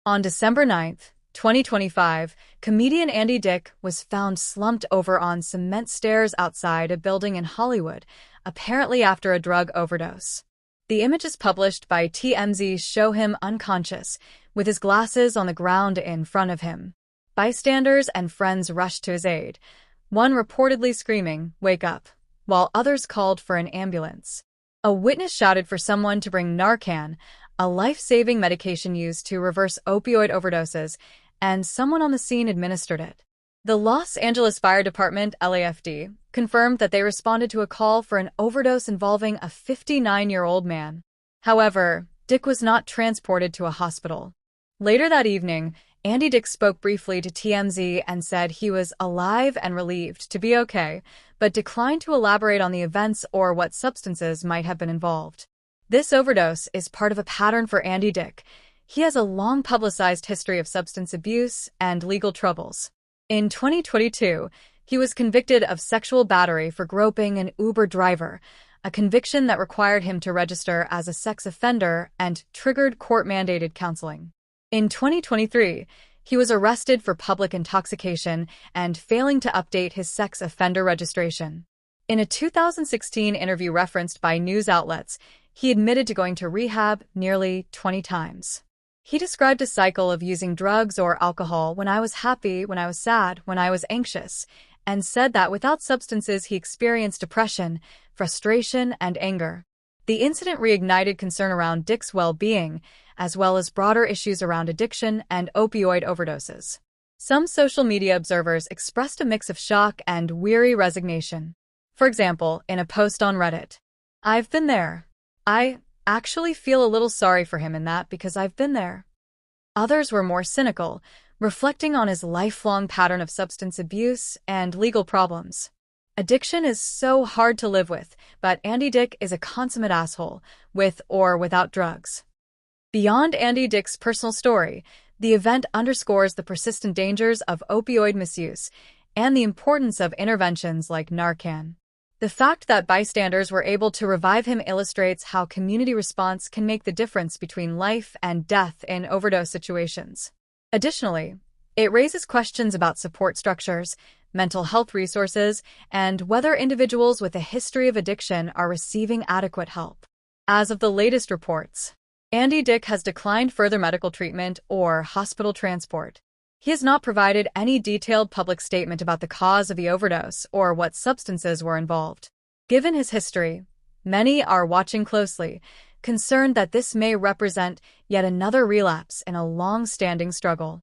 On December 9, 2025, comedian Andy Dick was found slumped over on cement stairs outside a building in Hollywood, apparently after a drug overdose. The images published by TMZ show him unconscious, with his glasses on the ground in front of him. Bystanders and friends rushed to his aid, one reportedly screaming, "Wake up," while others called for an ambulance. A witness shouted for someone to bring Narcan, a life-saving medication used to reverse opioid overdoses, and someone on the scene administered it. The Los Angeles Fire Department, LAFD, confirmed that they responded to a call for an overdose involving a 59-year-old man. However, Dick was not transported to a hospital. Later that evening, Andy Dick spoke briefly to TMZ and said he was alive and relieved to be okay, but declined to elaborate on the events or what substances might have been involved. This overdose is part of a pattern for Andy Dick. He has a long publicized history of substance abuse and legal troubles. In 2022, he was convicted of sexual battery for groping an Uber driver, a conviction that required him to register as a sex offender and triggered court-mandated counseling. In 2023, he was arrested for public intoxication and failing to update his sex offender registration. In a 2016 interview referenced by news outlets, he admitted to going to rehab nearly 20 times. He described a cycle of using drugs or alcohol when I was happy, when I was sad, when I was anxious, and said that without substances he experienced depression, frustration, and anger. The incident reignited concern around Dick's well-being, as well as broader issues around addiction and opioid overdoses. Some social media observers expressed a mix of shock and weary resignation. For example, in a post on Reddit, "I've been there. I actually feel a little sorry for him in that because I've been there." Others were more cynical, reflecting on his lifelong pattern of substance abuse and legal problems. Addiction is so hard to live with, but Andy Dick is a consummate asshole, with or without drugs. Beyond Andy Dick's personal story, the event underscores the persistent dangers of opioid misuse and the importance of interventions like Narcan. The fact that bystanders were able to revive him illustrates how community response can make the difference between life and death in overdose situations. Additionally, it raises questions about support structures, mental health resources, and whether individuals with a history of addiction are receiving adequate help. As of the latest reports, Andy Dick has declined further medical treatment or hospital transport. He has not provided any detailed public statement about the cause of the overdose or what substances were involved. Given his history, many are watching closely, concerned that this may represent yet another relapse in a long-standing struggle.